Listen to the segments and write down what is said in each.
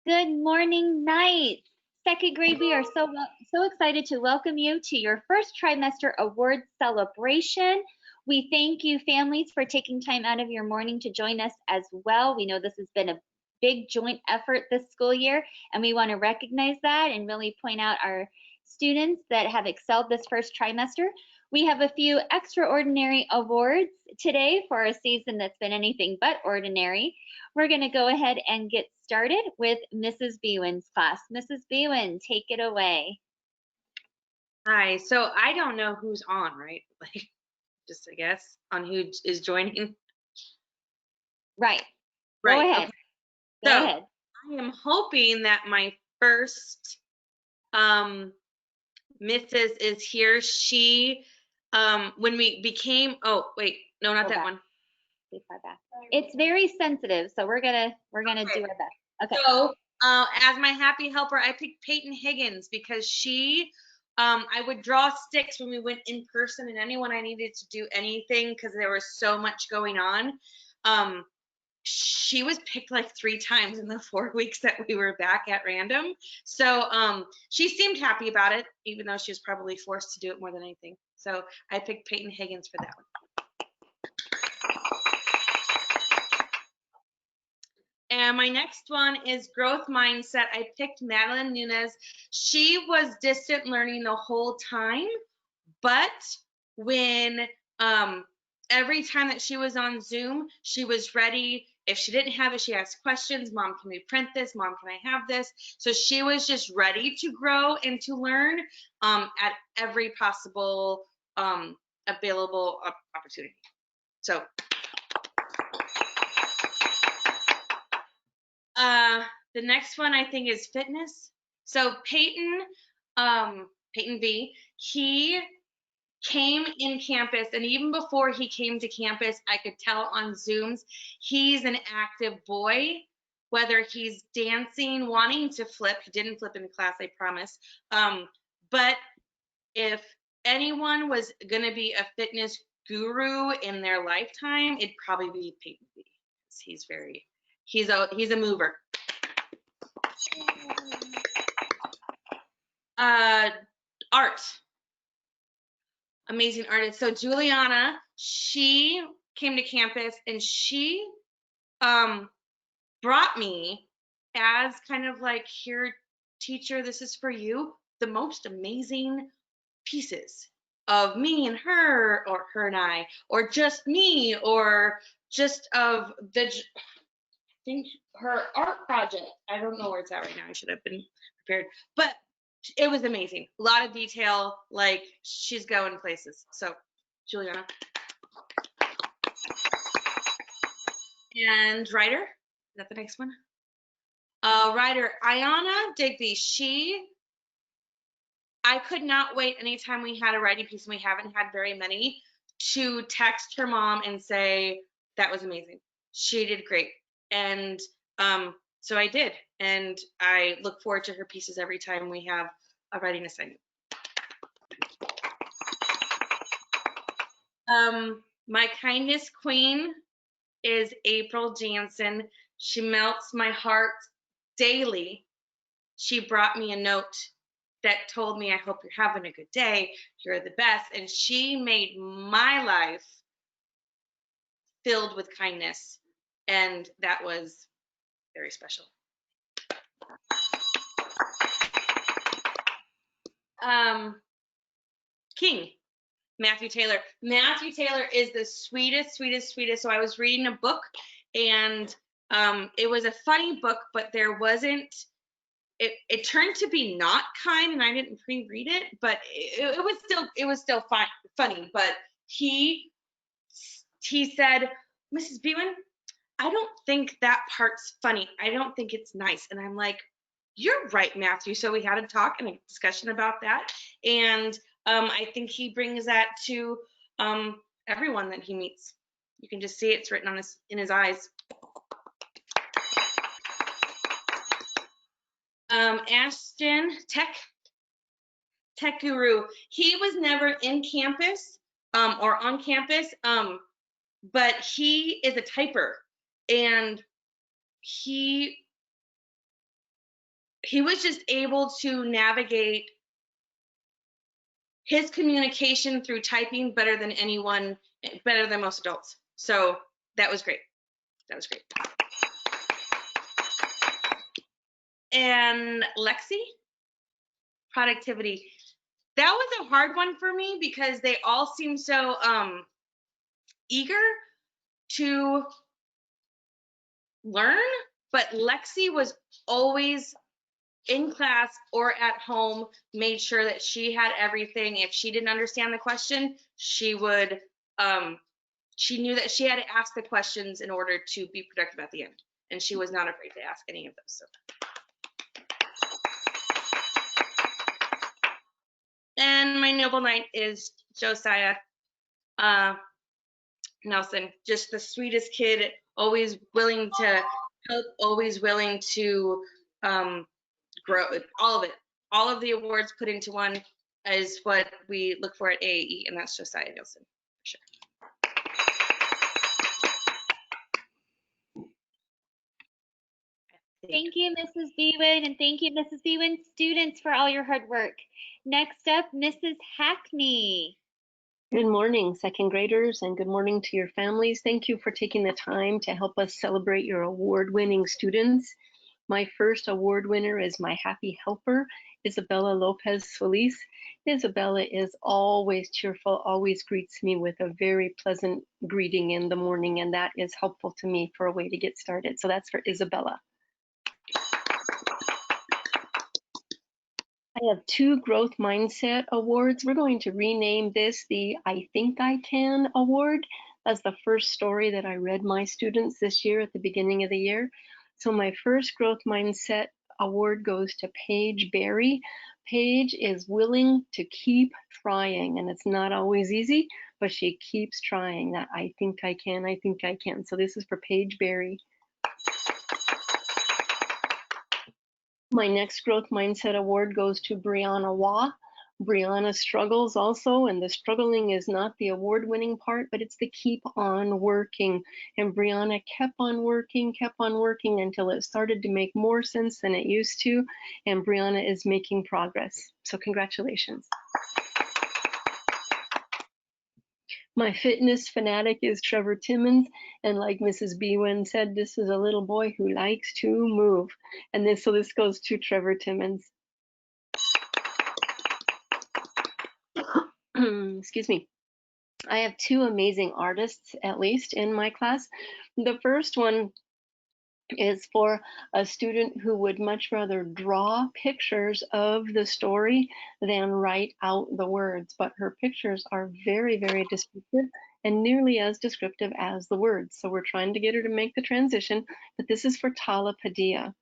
Good morning, Knights. Second grade, we are so excited to welcome you to your first trimester award celebration. We thank you, families, for taking time out of your morning to join us as well. We know this has been a big joint effort this school year, and we want to recognize that and really point out our students that have excelled this first trimester. We have a few extraordinary awards today for a season that's been anything but ordinary. We're going to go ahead and get started with Mrs. Bewin's class. Mrs. Bewin, take it away. Hi, so I don't know who's on, right? Like, just I guess on who is joining. Right. Go ahead. Okay. Go ahead. I am hoping that my first Mrs. is here. She when we became no, not that one. It's very sensitive, so we're gonna do our best. Okay. So as my happy helper, I picked Peyton Higgins because she I would draw sticks when we went in person, and anyone I needed to do anything because there was so much going on. She was picked like 3 times in the 4 weeks that we were back at random. So she seemed happy about it, even though she was probably forced to do it more than anything. So I picked Peyton Higgins for that one. And my next one is growth mindset. I picked Madeline Nunez. She was distant learning the whole time, but when every time that she was on Zoom, she was ready. If she didn't have it, she asked questions. Mom, can we print this? Mom, can I have this? So she was just ready to grow and to learn at every possible available opportunity. So the next one I think is fitness. So Peyton V, he came in campus, and even before he came to campus, I could tell on Zooms, he's an active boy, whether he's dancing, wanting to flip. He didn't flip in class, I promise. But if anyone was going to be a fitness guru in their lifetime, it'd probably be Peyton V. He's a mover. Art. Amazing artist. So Juliana, she came to campus and she brought me as kind of like, here, teacher, this is for you, the most amazing pieces of me and her, or her and I, or just me, or just of I think her art project. I don't know where it's at right now. I should have been prepared, but it was amazing. A lot of detail, like she's going places. So, Juliana. And writer, is that the next one? Writer, Ayana Digby. I could not wait anytime we had a writing piece, and we haven't had very many, to text her mom and say, that was amazing. She did great. And so I did. And I look forward to her pieces every time we have a writing assignment. My kindness queen is April Jansen. She melts my heart daily. She brought me a note that told me, I hope you're having a good day. You're the best. And she made my life filled with kindness. And that was very special. King, Matthew Taylor. Matthew Taylor is the sweetest, sweetest, sweetest. So I was reading a book, and it was a funny book, but there wasn't, it turned to be not kind, and I didn't pre-read it, but it was still funny. But he said, Mrs. Bewin, I don't think that part's funny. I don't think it's nice. And I'm like, you're right, Matthew. So we had a talk and a discussion about that. And I think he brings that to everyone that he meets. You can just see it's written on in his eyes. Ashton, tech guru. He was never in campus or on campus, but he is a typer, and he he was just able to navigate his communication through typing better than anyone, better than most adults. So that was great. That was great. And Lexi, productivity. That was a hard one for me because they all seem so eager to learn, but Lexi was always in class or at home, made sure that she had everything. If she didn't understand the question, she would, she knew that she had to ask the questions in order to be productive at the end. And she was not afraid to ask any of those. So. And my noble knight is Josiah Nelson, just the sweetest kid, always willing to help, always willing to grow. All of it, all of the awards put into one is what we look for at AAE, and that's Josiah Nelson, for sure. Thank you, Mrs. Bewin, and thank you, Mrs. Bewin students, for all your hard work. Next up, Mrs. Hackney. Good morning, second graders, and good morning to your families. Thank you for taking the time to help us celebrate your award-winning students. My first award winner is my happy helper, Issa-Bella Lopez-Solis. Issa-Bella is always cheerful, always greets me with a very pleasant greeting in the morning, and that is helpful to me for a way to get started. So that's for Issa-Bella. I have 2 growth mindset awards. We're going to rename this the I Think I Can award. That's the first story that I read my students this year at the beginning of the year. So my first growth mindset award goes to Paige Berry. Paige is willing to keep trying, and it's not always easy, but she keeps trying. That I think I can, I think I can. So this is for Paige Berry. My next growth mindset award goes to Brianna Waugh. Brianna struggles also, and the struggling is not the award-winning part, but it's the keep on working. And Brianna kept on working until it started to make more sense than it used to, and Brianna is making progress. So congratulations. My fitness fanatic is Trevor Timmons, and like Mrs. Bewin said, this is a little boy who likes to move. And so this goes to Trevor Timmons. Excuse me. I have 2 amazing artists, at least, in my class. The first one is for a student who would much rather draw pictures of the story than write out the words, but her pictures are very, very descriptive and nearly as descriptive as the words. So we're trying to get her to make the transition, but this is for Tala Padilla.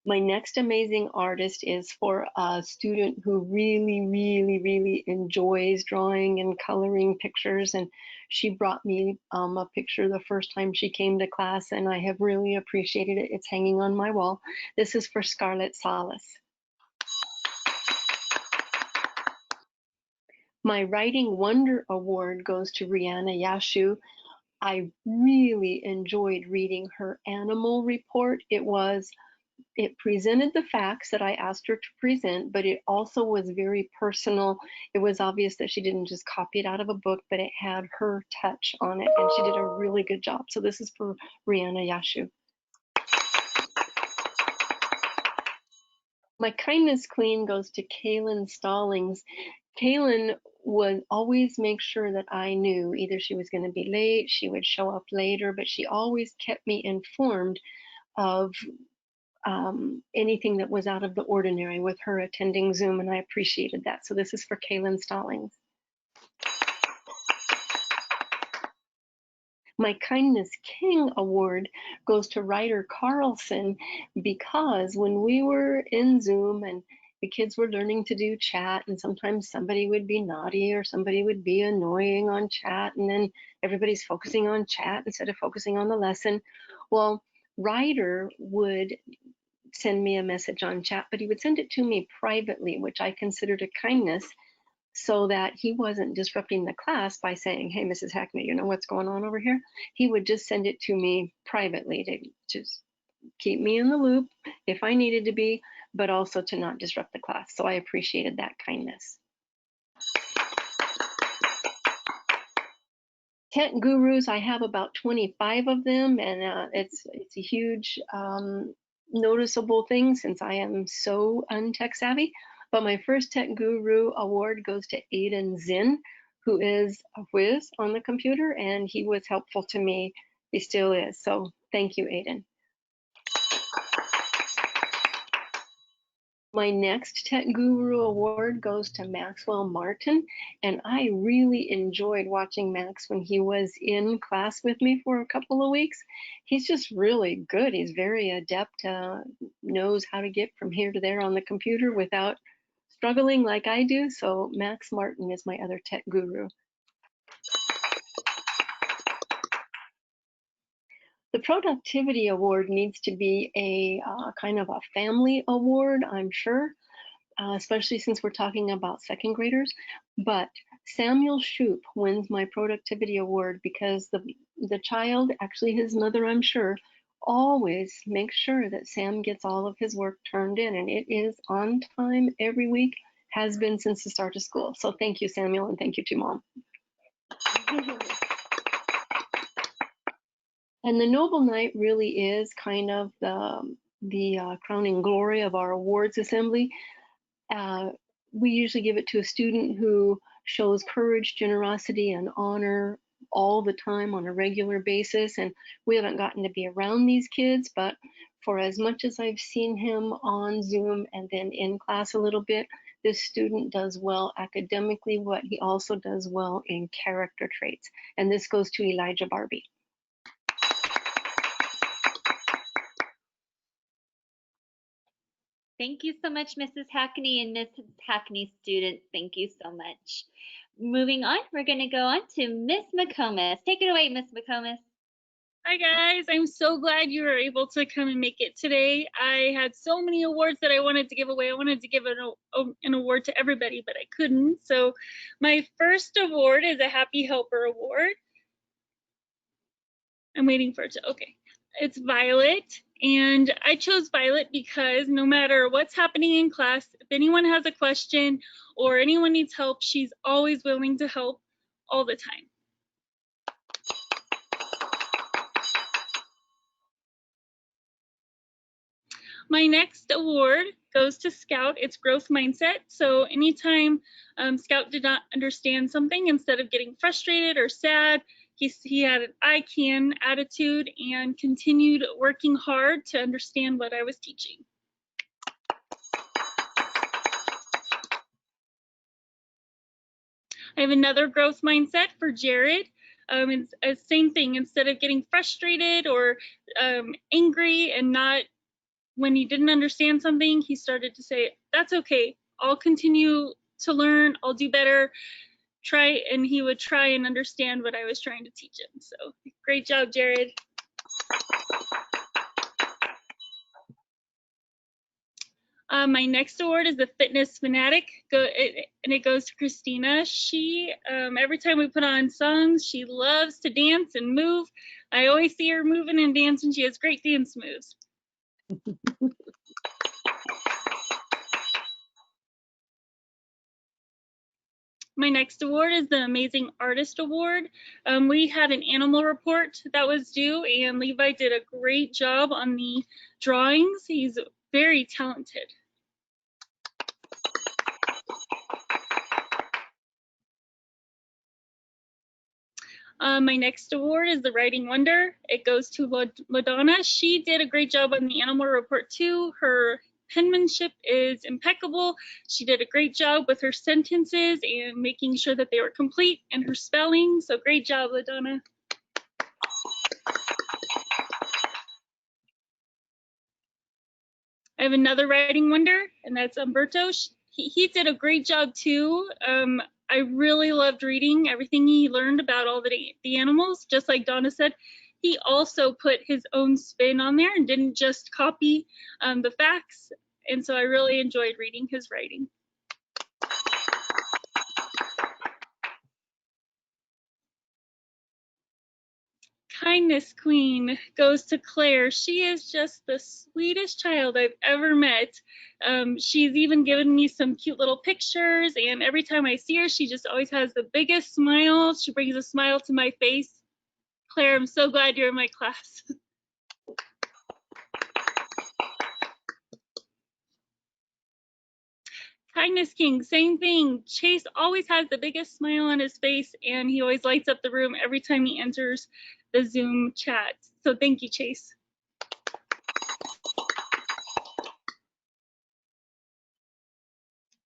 My next amazing artist is for a student who really enjoys drawing and coloring pictures, and she brought me a picture the first time she came to class, and I have really appreciated it. It's hanging on my wall. This is for Scarlett Salas. My Writing Wonder Award goes to Rihanna Yashu. I really enjoyed reading her animal report. It presented the facts that I asked her to present, but it also was very personal. It was obvious that she didn't just copy it out of a book, but it had her touch on it, and she did a really good job. So this is for Rihanna Yashu. My kindness queen goes to Kaylin Stallings. Kaylin would always make sure that I knew either she was going to be late, she would show up later, but she always kept me informed of anything that was out of the ordinary with her attending Zoom, and I appreciated that. So this is for Kaylin Stallings. My Kindness King Award goes to Ryder Carlson, because when we were in Zoom and the kids were learning to do chat, and sometimes somebody would be naughty or somebody would be annoying on chat, and then everybody's focusing on chat instead of focusing on the lesson. Well, Ryder would send me a message on chat, but he would send it to me privately, which I considered a kindness, so that he wasn't disrupting the class by saying, hey, Mrs. Hackney, you know what's going on over here? He would just send it to me privately to just keep me in the loop if I needed to be, but also to not disrupt the class. So I appreciated that kindness. Tech gurus, I have about 25 of them, and it's a huge noticeable thing since I am so untech savvy. But my first Tech Guru award goes to Ayden Zinn, who is a whiz on the computer, and he was helpful to me. He still is. So thank you, Ayden. My next Tech Guru award goes to Maxwell Martin, and I really enjoyed watching Max when he was in class with me for a couple of weeks. He's just really good. He's very adept, knows how to get from here to there on the computer without struggling like I do. So Max Martin is my other Tech Guru. The productivity award needs to be a kind of a family award, I'm sure, especially since we're talking about second graders. But Samuel Shoup wins my productivity award because the child, actually his mother, I'm sure, always makes sure that Sam gets all of his work turned in, and it is on time every week, has been since the start of school. So thank you, Samuel, and thank you to Mom. And the Noble Knight really is kind of the crowning glory of our awards assembly. We usually give it to a student who shows courage, generosity, and honor all the time on a regular basis. And we haven't gotten to be around these kids, but for as much as I've seen him on Zoom and then in class a little bit, this student does well academically, but he also does well in character traits. And this goes to Elijah Barbie. Thank you so much, Mrs. Hackney and Mrs. Hackney students. Thank you so much. Moving on, we're going to go on to Miss McComas. Take it away, Miss McComas. Hi guys, I'm so glad you were able to come and make it today. I had so many awards that I wanted to give away. I wanted to give an award to everybody, but I couldn't. So my first award is a Happy Helper Award. I'm waiting for it to, okay. It's Violet, and I chose Violet because no matter what's happening in class, if anyone has a question or anyone needs help, she's always willing to help all the time. My next award goes to Scout. It's growth mindset. So anytime Scout did not understand something, instead of getting frustrated or sad, he had an I can attitude and continued working hard to understand what I was teaching. I have another growth mindset for Jared. It's the same thing. Instead of getting frustrated or angry and not, when he didn't understand something, he started to say, that's okay. I'll continue to learn. I'll do better. And he would try and understand what I was trying to teach him. So great job, Jared. My next award is the Fitness Fanatic, and it goes to Christina. She, every time we put on songs, she loves to dance and move. I always see her moving and dancing. She has great dance moves. My next award is the Amazing Artist Award. We had an animal report that was due, and Levi did a great job on the drawings. He's very talented. My next award is the Writing Wonder. It goes to LaDonna. She did a great job on the animal report too. Her penmanship is impeccable. She did a great job with her sentences and making sure that they were complete, and her spelling. So great job, LaDonna. I have another Writing Wonder, and that's Umberto. He did a great job too. I really loved reading everything he learned about all the animals. Just like Donna said, he also put his own spin on there and didn't just copy the facts. And so I really enjoyed reading his writing. Kindness Queen goes to Claire. She is just the sweetest child I've ever met. She's even given me some cute little pictures, and every time I see her, she just always has the biggest smile. She brings a smile to my face. Claire, I'm so glad you're in my class. Kindness King, same thing. Chase always has the biggest smile on his face, and he always lights up the room every time he enters the Zoom chat. So thank you, Chase.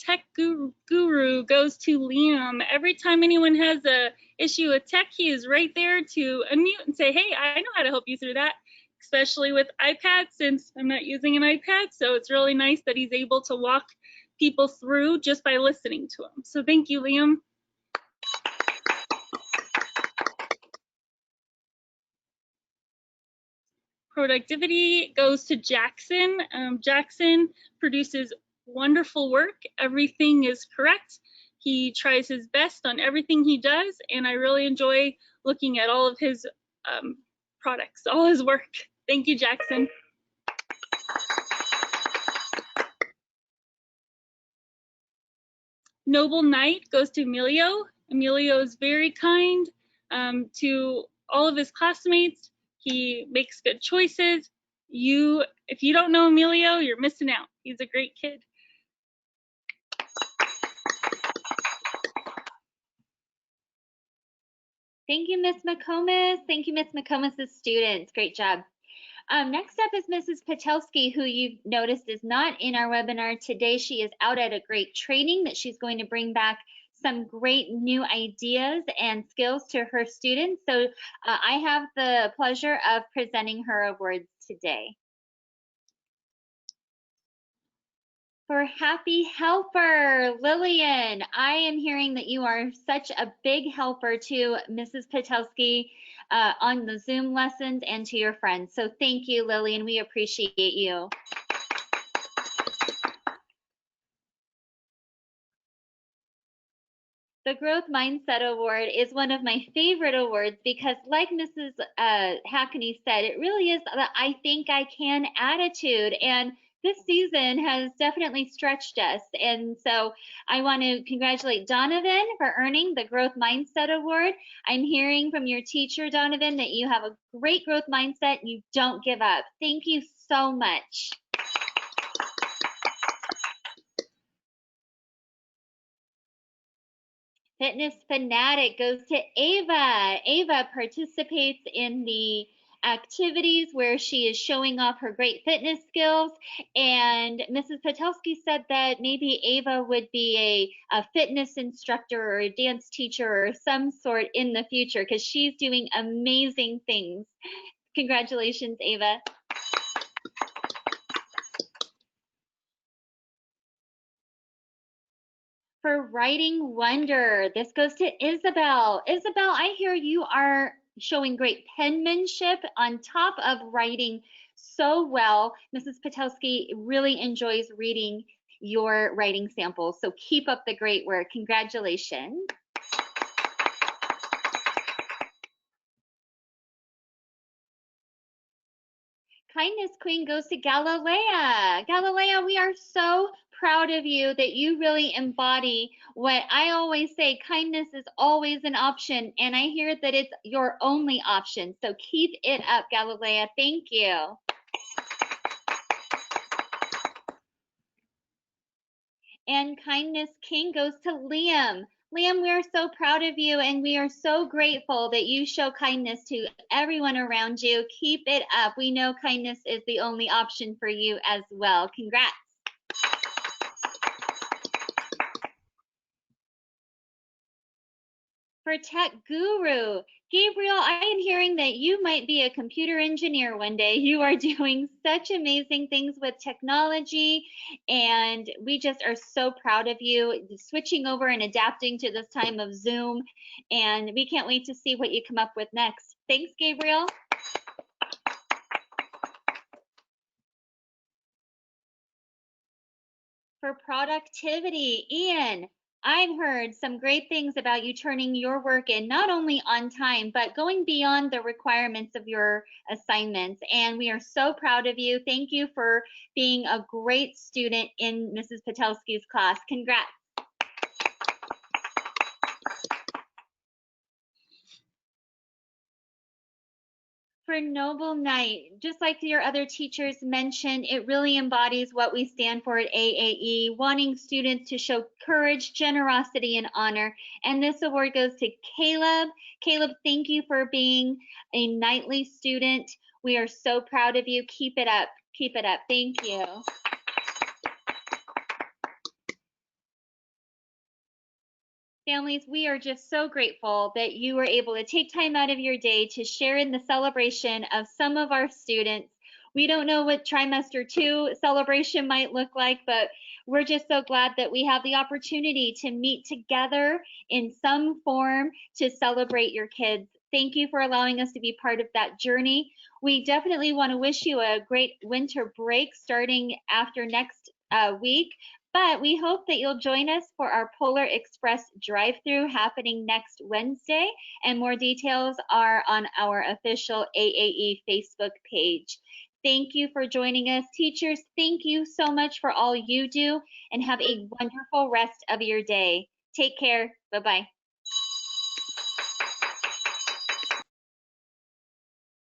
Tech Guru goes to Liam. Every time anyone has a issue with tech, he is right there to unmute and say, hey, I know how to help you through that, especially with iPads, since I'm not using an iPad. So it's really nice that he's able to walk people through just by listening to them. So thank you, Liam. Productivity goes to Jackson. Jackson produces wonderful work. Everything is correct. He tries his best on everything he does, and I really enjoy looking at all of his products, all his work. Thank you, Jackson. Noble Knight goes to Emilio. Emilio is very kind to all of his classmates. He makes good choices. If you don't know Emilio, you're missing out. He's a great kid. Thank you, Miss McComas. Thank you, Miss McComas' students. Great job. Next up is Mrs. Petelski, who you've noticed is not in our webinar today. She is out at a great training that she's going to bring back some great new ideas and skills to her students. So I have the pleasure of presenting her awards today. For Happy Helper, Lillian, I am hearing that you are such a big helper to Mrs. Petelski on the Zoom lessons and to your friends. So thank you, Lillian. We appreciate you. The Growth Mindset Award is one of my favorite awards because, like Mrs. Hackney said, it really is the I think I can attitude. And this season has definitely stretched us. And so I want to congratulate Donovan for earning the Growth Mindset Award. I'm hearing from your teacher, Donovan, that you have a great growth mindset and you don't give up. Thank you so much. Fitness Fanatic goes to Ava. Ava participates in the activities where she is showing off her great fitness skills, and Mrs. Petelski said that maybe Ava would be a fitness instructor or a dance teacher or some sort in the future because she's doing amazing things. Congratulations, Ava. For Writing Wonder, this goes to Isabel. Isabel, I hear you are showing great penmanship on top of writing so well. Mrs. Petelski really enjoys reading your writing samples, so keep up the great work. Congratulations. Kindness Queen goes to Galilea. Galilea, we are so proud of you that you really embody what I always say, kindness is always an option, and I hear that it's your only option. So keep it up, Galilea. Thank you. And Kindness King goes to Liam. Liam, we are so proud of you and we are so grateful that you show kindness to everyone around you. Keep it up. We know kindness is the only option for you as well. Congrats. For Tech Guru, Gabriel, I am hearing that you might be a computer engineer one day. You are doing such amazing things with technology, and we just are so proud of you switching over and adapting to this time of Zoom, and we can't wait to see what you come up with next. Thanks, Gabriel. For productivity, Ian, I've heard some great things about you turning your work in not only on time, but going beyond the requirements of your assignments. And we are so proud of you. Thank you for being a great student in Mrs. Petelski's class. Congrats. For Noble Knight, just like your other teachers mentioned, it really embodies what we stand for at AAE, wanting students to show courage, generosity, and honor. And this award goes to Caleb. Caleb, thank you for being a Knightly student. We are so proud of you. Keep it up. Keep it up. Thank you. Families, we are just so grateful that you were able to take time out of your day to share in the celebration of some of our students. We don't know what trimester 2 celebration might look like, but we're just so glad that we have the opportunity to meet together in some form to celebrate your kids. Thank you for allowing us to be part of that journey. We definitely want to wish you a great winter break starting after next week. But we hope that you'll join us for our Polar Express drive-through happening next Wednesday, and more details are on our official AAE Facebook page. Thank you for joining us. Teachers, thank you so much for all you do, and have a wonderful rest of your day. Take care. Bye-bye.